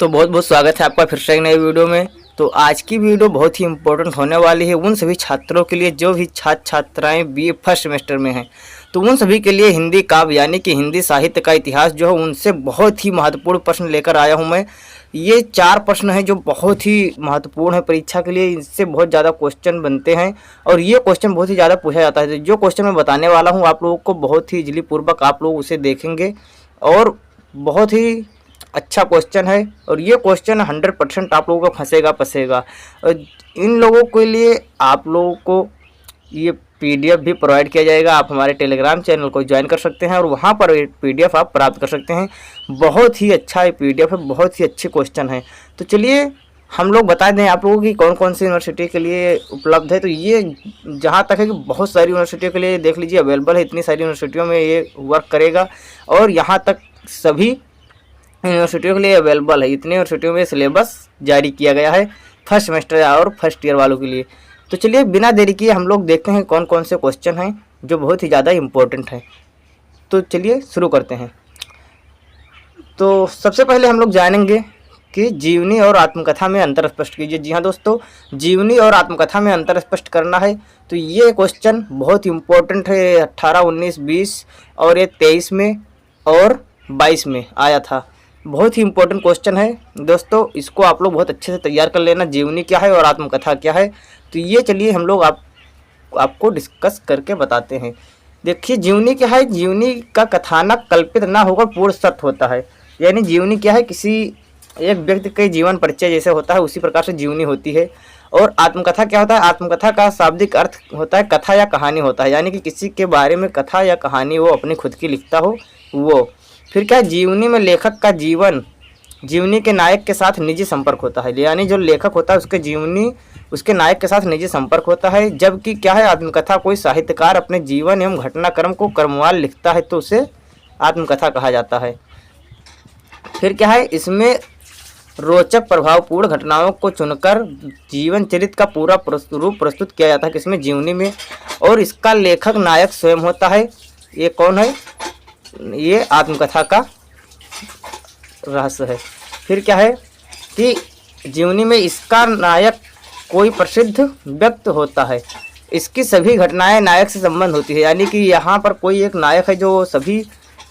तो बहुत बहुत स्वागत है आपका फिर से एक नई वीडियो में। तो आज की वीडियो बहुत ही इम्पोर्टेंट होने वाली है उन सभी छात्रों के लिए जो भी छात्र छात्राएं बीए फर्स्ट सेमेस्टर में हैं। तो उन सभी के लिए हिंदी काव्य यानी कि हिंदी साहित्य का इतिहास जो है उनसे बहुत ही महत्वपूर्ण प्रश्न लेकर आया हूं मैं। ये 4 प्रश्न हैं जो बहुत ही महत्वपूर्ण है परीक्षा के लिए। इनसे बहुत ज़्यादा क्वेश्चन बनते हैं और ये क्वेश्चन बहुत ही ज़्यादा पूछा जाता है। जो क्वेश्चन मैं बताने वाला हूँ आप लोगों को बहुत ही इजली पूर्वक आप लोग उसे देखेंगे और बहुत ही अच्छा क्वेश्चन है और ये क्वेश्चन 100% आप लोगों का फंसेगा फंसेगा। और इन लोगों के लिए आप लोगों को ये पीडीएफ भी प्रोवाइड किया जाएगा। आप हमारे टेलीग्राम चैनल को ज्वाइन कर सकते हैं और वहाँ पर पीडीएफ आप प्राप्त कर सकते हैं। बहुत ही अच्छा ये पीडीएफ है, बहुत ही अच्छे क्वेश्चन है। तो चलिए हम लोग बता दें आप लोगों की कौन कौन सी यूनिवर्सिटी के लिए उपलब्ध है। तो ये जहाँ तक है कि बहुत सारी यूनिवर्सिटियों के लिए देख लीजिए अवेलेबल है। इतनी सारी यूनिवर्सिटियों में ये वर्क करेगा और यहाँ तक सभी यूनिवर्सिटियों के लिए अवेलेबल है। इतनी यूनिवर्सिटियों में सिलेबस जारी किया गया है फर्स्ट सेमेस्टर और फर्स्ट ईयर वालों के लिए। तो चलिए बिना देरी किए हम लोग देखते हैं कौन कौन से क्वेश्चन हैं जो बहुत ही ज़्यादा इम्पोर्टेंट हैं। तो चलिए शुरू करते हैं। तो सबसे पहले हम लोग जानेंगे कि जीवनी और आत्मकथा में अंतर स्पष्ट कीजिए। जी हाँ दोस्तों, जीवनी और आत्मकथा में अंतर स्पष्ट करना है। तो ये क्वेश्चन बहुत इम्पोर्टेंट है। 18, 19, 20 और ये 23 में और 22 में आया था। बहुत ही इम्पोर्टेंट क्वेश्चन है दोस्तों, इसको आप लोग बहुत अच्छे से तैयार कर लेना। जीवनी क्या है और आत्मकथा क्या है, तो ये चलिए हम लोग आपको डिस्कस करके बताते हैं। देखिए जीवनी क्या है। जीवनी का कथानक कल्पित ना होकर पूर्ण सत्य होता है। यानी जीवनी क्या है, किसी एक व्यक्ति के जीवन परिचय जैसे होता है उसी प्रकार से जीवनी होती है। और आत्मकथा क्या होता है, आत्मकथा का शाब्दिक अर्थ होता है कथा या कहानी होता है। यानी कि किसी के बारे में कथा या कहानी वो अपनी खुद की लिखता हो वो। फिर क्या है, जीवनी में लेखक का जीवनी के नायक के साथ निजी संपर्क होता है। यानी जो लेखक होता है उसके जीवनी उसके नायक के साथ निजी संपर्क होता है। जबकि क्या है, आत्मकथा कोई साहित्यकार अपने जीवन एवं घटनाक्रम को क्रमवार लिखता है तो उसे आत्मकथा कहा जाता है। फिर क्या है, इसमें रोचक प्रभावपूर्ण घटनाओं को चुनकर जीवन चरित्र का पूरा रूप प्रस्तुत किया जाता है किसमें, जीवनी में। और इसका लेखक नायक स्वयं होता है। ये कौन है, ये आत्मकथा का रहस्य है। फिर क्या है कि जीवनी में इसका नायक कोई प्रसिद्ध व्यक्ति होता है। इसकी सभी घटनाएं नायक से संबंध होती है। यानी कि यहाँ पर कोई एक नायक है जो सभी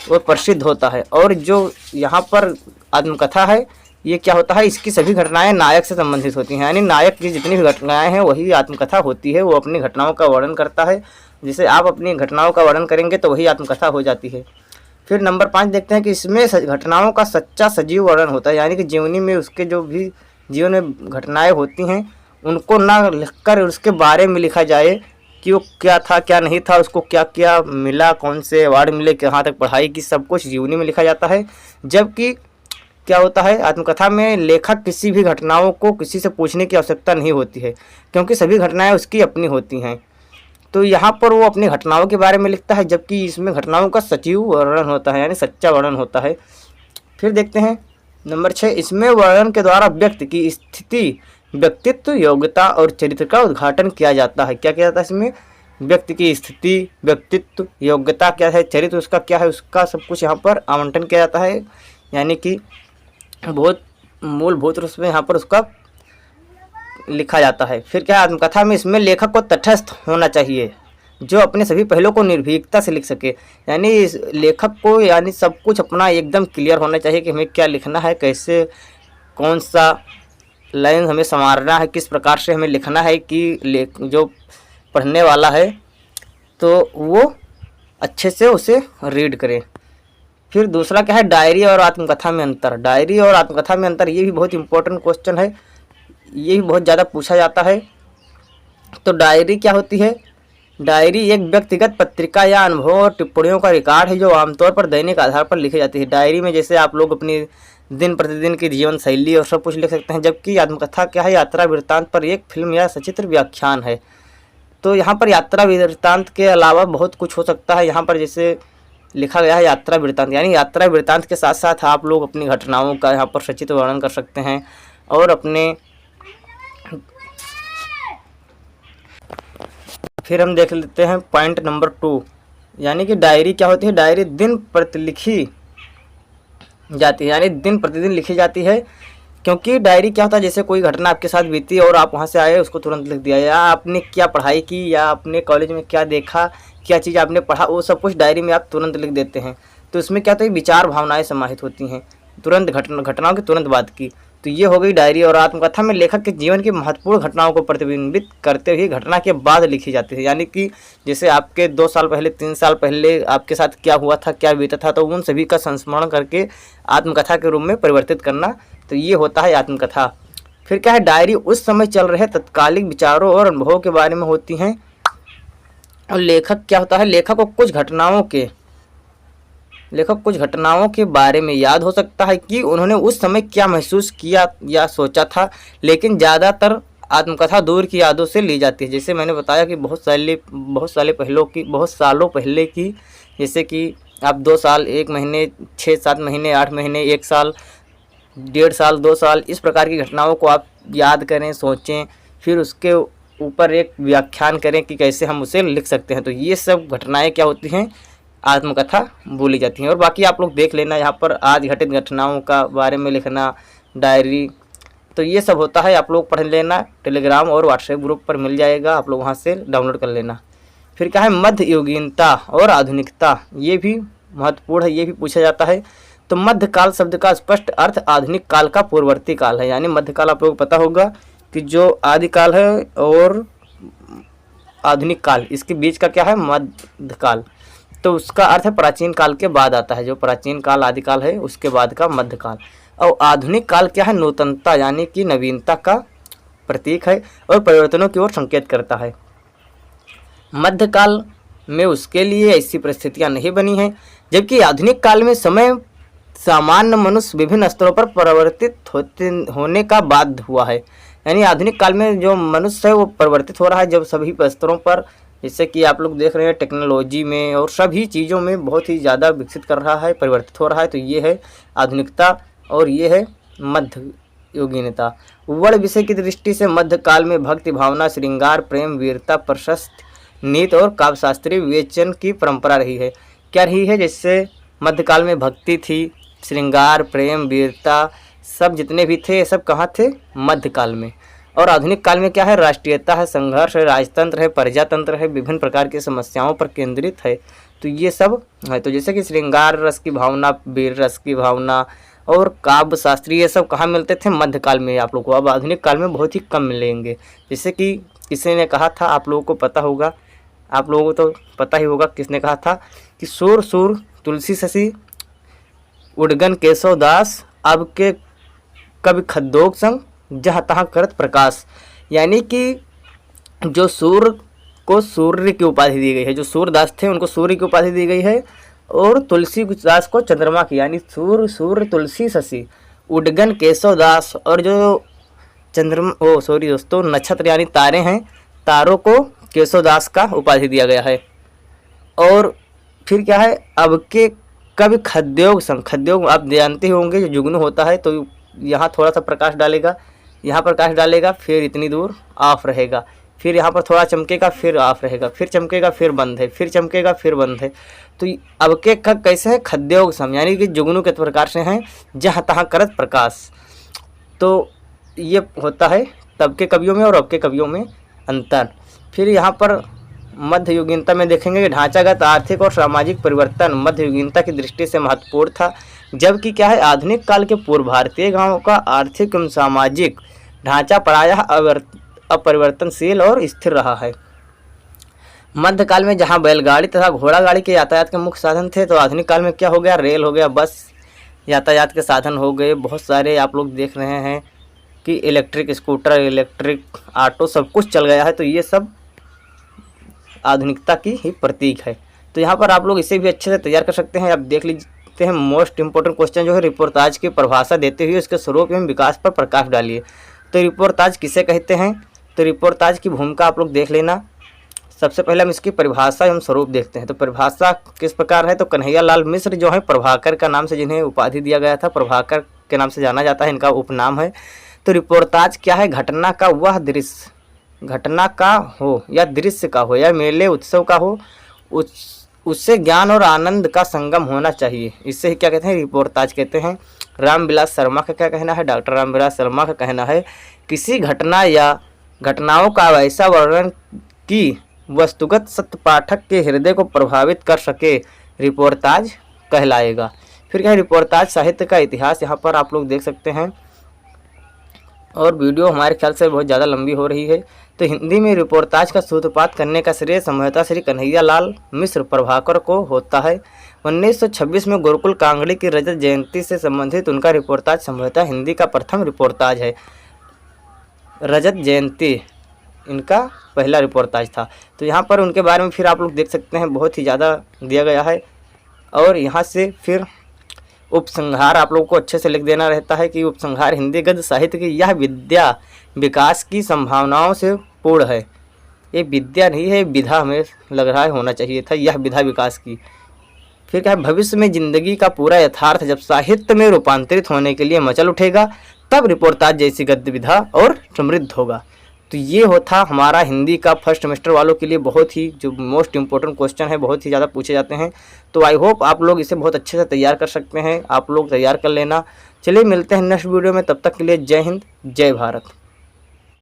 वो प्रसिद्ध होता है। और जो यहाँ पर आत्मकथा है ये क्या होता है, इसकी सभी घटनाएं नायक से संबंधित होती हैं। यानी नायक की जितनी भी घटनाएं हैं वही आत्मकथा होती है। वो अपनी घटनाओं का वर्णन करता है। जैसे आप अपनी घटनाओं का वर्णन करेंगे तो वही आत्मकथा हो जाती है। फिर नंबर 5 देखते हैं कि इसमें घटनाओं का सच्चा सजीव वर्णन होता है। यानी कि जीवनी में उसके जो भी जीवन में घटनाएं होती हैं उनको ना लिखकर उसके बारे में लिखा जाए कि वो क्या था क्या नहीं था, उसको क्या क्या मिला, कौन से अवार्ड मिले, कहाँ तक पढ़ाई की, सब कुछ जीवनी में लिखा जाता है। जबकि क्या होता है, आत्मकथा में लेखक किसी भी घटनाओं को किसी से पूछने की आवश्यकता नहीं होती है क्योंकि सभी घटनाएँ उसकी अपनी होती हैं। तो यहाँ पर वो अपनी घटनाओं के बारे में लिखता है, जबकि इसमें घटनाओं का सजीव वर्णन होता है यानी सच्चा वर्णन होता है। फिर देखते हैं नंबर 6, इसमें वर्णन के द्वारा व्यक्ति की स्थिति, व्यक्तित्व, योग्यता और चरित्र का उद्घाटन किया जाता है। क्या किया जाता है इसमें, व्यक्ति की स्थिति, व्यक्तित्व, योग्यता क्या है, चरित्र उसका क्या है, उसका सब कुछ यहाँ पर आवंटन किया जाता है। यानी कि बहुत मूलभूत रूप में यहाँ पर उसका लिखा जाता है। फिर क्या, आत्मकथा में इसमें लेखक को तटस्थ होना चाहिए जो अपने सभी पहलुओं को निर्भीकता से लिख सके। यानी इस लेखक को यानी सब कुछ अपना एकदम क्लियर होना चाहिए कि हमें क्या लिखना है, कैसे कौन सा लाइन हमें संवारना है, किस प्रकार से हमें लिखना है कि जो पढ़ने वाला है तो वो अच्छे से उसे रीड करे। फिर दूसरा क्या है, डायरी और आत्मकथा में अंतर। डायरी और आत्मकथा में अंतर, ये भी बहुत इंपॉर्टेंट क्वेश्चन है। ये भी बहुत ज़्यादा पूछा जाता है। तो डायरी क्या होती है, डायरी एक व्यक्तिगत पत्रिका या अनुभव और टिप्पणियों का रिकॉर्ड है जो आमतौर पर दैनिक आधार पर लिखी जाती है। डायरी में जैसे आप लोग अपनी दिन प्रतिदिन की जीवन शैली और सब कुछ लिख सकते हैं। जबकि आत्मकथा क्या है, यात्रा वृत्तांत पर एक फिल्म या सचित्र व्याख्यान है। तो यहाँ पर यात्रा वृत्तांत के अलावा बहुत कुछ हो सकता है। यहाँ पर जैसे लिखा गया है यात्रा वृत्तांत, यानी यात्रा वृत्तांत के साथ साथ आप लोग अपनी घटनाओं का यहाँ पर सचित्र वर्णन कर सकते हैं। और अपने फिर हम देख लेते हैं पॉइंट नंबर 2, यानी कि डायरी क्या होती है। डायरी दिन प्रति लिखी जाती है, यानी दिन प्रतिदिन लिखी जाती है। क्योंकि डायरी क्या होता है, जैसे कोई घटना आपके साथ बीती और आप वहाँ से आए उसको तुरंत लिख दिया, या आपने क्या पढ़ाई की या अपने कॉलेज में क्या देखा, क्या चीज़ आपने पढ़ा, वो सब कुछ डायरी में आप तुरंत लिख देते हैं। तो इसमें क्या होता है, विचार भावनाएं समाहित होती हैं तुरंत घटनाओं की तुरंत बाद की। तो ये हो गई डायरी। और आत्मकथा में लेखक के जीवन की महत्वपूर्ण घटनाओं को प्रतिबिंबित करते हुए घटना के बाद लिखी जाती है। यानी कि जैसे आपके 2 साल पहले 3 साल पहले आपके साथ क्या हुआ था, क्या बीता था, तो उन सभी का संस्मरण करके आत्मकथा के रूप में परिवर्तित करना, तो ये होता है आत्मकथा। फिर क्या है, डायरी उस समय चल रहे तत्कालिक विचारों और अनुभवों के बारे में होती हैं। और लेखक क्या होता है, लेखक को कुछ घटनाओं के बारे में याद हो सकता है कि उन्होंने उस समय क्या महसूस किया या सोचा था, लेकिन ज़्यादातर आत्मकथा दूर की यादों से ली जाती है। जैसे मैंने बताया कि बहुत सालों पहले की, जैसे कि आप 2 साल, 1 महीने, 6-7 महीने, 8 महीने, 1 साल, 1.5 साल, 2 साल, इस प्रकार की घटनाओं को आप याद करें, सोचें, फिर उसके ऊपर एक व्याख्यान करें कि कैसे हम उसे लिख सकते हैं। तो ये सब घटनाएं क्या होती हैं, आत्मकथा बोली जाती हैं। और बाकी आप लोग देख लेना, यहाँ पर आज घटित घटनाओं का बारे में लिखना, डायरी, तो ये सब होता है। आप लोग पढ़ लेना, टेलीग्राम और व्हाट्सएप ग्रुप पर मिल जाएगा, आप लोग वहाँ से डाउनलोड कर लेना। फिर क्या है, मध्ययुगीनता और आधुनिकता, ये भी महत्वपूर्ण है, ये भी पूछा जाता है। तो मध्यकाल शब्द का स्पष्ट अर्थ आधुनिक काल का पूर्ववर्ती काल है। यानी मध्यकाल आप लोग को पता होगा कि जो आदिकाल है और आधुनिक काल, इसके बीच का क्या है, मध्यकाल। तो उसका अर्थ है प्राचीन काल के बाद आता है। जो प्राचीन काल आदिकाल है उसके बाद का मध्यकाल। और आधुनिक काल क्या है, नूतनता यानी कि नवीनता का प्रतीक है और परिवर्तनों की ओर संकेत करता है। मध्यकाल में उसके लिए ऐसी परिस्थितियां नहीं बनी हैं, जबकि आधुनिक काल में समय सामान्य मनुष्य विभिन्न स्तरों पर परिवर्तित होने का बाध्य हुआ है। यानी आधुनिक काल में जो मनुष्य है वो परिवर्तित हो रहा है, जब सभी स्तरों पर, जैसे कि आप लोग देख रहे हैं टेक्नोलॉजी में और सभी चीज़ों में बहुत ही ज़्यादा विकसित कर रहा है, परिवर्तित हो रहा है। तो ये है आधुनिकता और ये है मध्ययुगीनता। वर्ण विषय की दृष्टि से मध्यकाल में भक्ति भावना, श्रृंगार, प्रेम, वीरता, प्रशस्त नीति और काव्यशास्त्रीय विवेचन की परंपरा रही है। क्या रही है, जैसे मध्यकाल में भक्ति थी, श्रृंगार, प्रेम, वीरता, सब जितने भी थे ये सब कहाँ थे, मध्यकाल में। और आधुनिक काल में क्या है, राष्ट्रीयता है, संघर्ष है, राजतंत्र है, प्रजातंत्र है, विभिन्न प्रकार की समस्याओं पर केंद्रित है। तो ये सब है। तो जैसे कि श्रृंगार रस की भावना, वीर रस की भावना और काव्य शास्त्री, ये सब कहाँ मिलते थे, मध्यकाल में आप लोगों को। अब आधुनिक काल में बहुत ही कम मिलेंगे। जैसे कि किसी ने कहा था, आप लोगों को पता होगा, आप लोगों को तो पता ही होगा किसने कहा था कि सूर सूर तुलसी शशि उडगन केशव दास, अब के कवि खद्दोग संग जहाँ तहाँ करत प्रकाश। यानी कि जो सूर्य को सूर्य की उपाधि दी गई है, जो सूर्यदास थे उनको सूर्य की उपाधि दी गई है, और तुलसीदास को चंद्रमा की, यानी सूर्य तुलसी शशि उडगन केशव दास, और जो नक्षत्र यानी तारे हैं, तारों को केशवदास का उपाधि दिया गया है। और फिर क्या है, अब के कवि खद्योग संग, खद्योग आप जानते होंगे जो जुगनू होता है, तो यहाँ थोड़ा सा प्रकाश डालेगा, यहाँ प्रकाश डालेगा, फिर इतनी दूर ऑफ रहेगा, फिर यहाँ पर थोड़ा चमकेगा, फिर ऑफ रहेगा, फिर चमकेगा, फिर बंद है, फिर चमकेगा, फिर बंद है। तो अब के कब कैसे है, खद्योग सम, यानी कि जुगनू के प्रकार से हैं, जहाँ तहाँ करत प्रकाश। तो ये होता है तब के कवियों में और अब के कवियों में अंतर। फिर यहाँ पर मध्ययुगीनता में देखेंगे कि ढांचागत आर्थिक और सामाजिक परिवर्तन मध्ययुगीनता की दृष्टि से महत्वपूर्ण था, जबकि क्या है, आधुनिक काल के पूर्व भारतीय गांवों का आर्थिक एवं सामाजिक ढांचा प्रायः अपरिवर्तनशील और स्थिर रहा है। मध्यकाल में जहां बैलगाड़ी तथा घोड़ा गाड़ी के यातायात के मुख्य साधन थे, तो आधुनिक काल में क्या हो गया, रेल हो गया, बस यातायात के साधन हो गए बहुत सारे। आप लोग देख रहे हैं कि इलेक्ट्रिक स्कूटर, इलेक्ट्रिक ऑटो, सब कुछ चल गया है। तो ये सब आधुनिकता की ही प्रतीक है। तो यहाँ पर आप लोग इसे भी अच्छे से तैयार कर सकते हैं। आप देख लीजिए, मोस्ट इंपॉर्टेंट क्वेश्चन जो है, रिपोर्टाज की परिभाषा देते हुए इसके स्वरूप एवं विकास पर प्रकाश डालिए। तो रिपोर्टाज किसे कहते हैं, तो रिपोर्टाज की भूमिका आप लोग देख लेना। सबसे पहले हम इसकी परिभाषा एवं स्वरूप देखते हैं। तो परिभाषा किस प्रकार है, तो कन्हैया लाल मिश्र जो है प्रभाकर का नाम से, जिन्हें उपाधि दिया गया था, प्रभाकर के नाम से जाना जाता है, इनका उपनाम है। तो रिपोर्टाज क्या है, घटना का वह दृश्य, घटना का हो या दृश्य का हो या मेले उत्सव का हो, उससे ज्ञान और आनंद का संगम होना चाहिए। इससे ही क्या कहते हैं, रिपोर्टाज कहते हैं। रामविलास शर्मा का क्या कहना है, डॉक्टर रामविलास शर्मा का कहना है, किसी घटना या घटनाओं का ऐसा वर्णन कि वस्तुगत सत्य पाठक के हृदय को प्रभावित कर सके, रिपोर्टाज कहलाएगा। फिर क्या है, रिपोर्टाज साहित्य का इतिहास यहाँ पर आप लोग देख सकते हैं। और वीडियो हमारे ख्याल से बहुत ज़्यादा लंबी हो रही है, तो हिंदी में रिपोर्टाज का सूत्रपात करने का श्रेय संभवतः श्री कन्हैया लाल मिश्र प्रभाकर को होता है। 1926 में गुरुकुल कांगड़ी की रजत जयंती से संबंधित उनका रिपोर्टाज संभवतः हिंदी का प्रथम रिपोर्टाज है। रजत जयंती इनका पहला रिपोर्टाज था। तो यहाँ पर उनके बारे में फिर आप लोग देख सकते हैं, बहुत ही ज़्यादा दिया गया है। और यहाँ से फिर उपसंहार आप लोगों को अच्छे से लिख देना रहता है कि उपसंहार हिंदी गद्य साहित्य की यह विद्या विकास की संभावनाओं से पूर्ण है। ये विद्या नहीं है, विधा हमें लग रहा है होना चाहिए था, यह विधा विकास की। फिर क्या है, भविष्य में जिंदगी का पूरा यथार्थ जब साहित्य में रूपांतरित होने के लिए मचल उठेगा, तब रिपोर्टाज जैसी गद्य विधा और समृद्ध होगा। तो ये होता हमारा हिंदी का फर्स्ट सेमेस्टर वालों के लिए बहुत ही जो मोस्ट इंपॉर्टेंट क्वेश्चन है, बहुत ही ज़्यादा पूछे जाते हैं। तो आई होप आप लोग इसे बहुत अच्छे से तैयार कर सकते हैं, आप लोग तैयार कर लेना। चलिए मिलते हैं नेक्स्ट वीडियो में, तब तक के लिए जय हिंद जय भारत।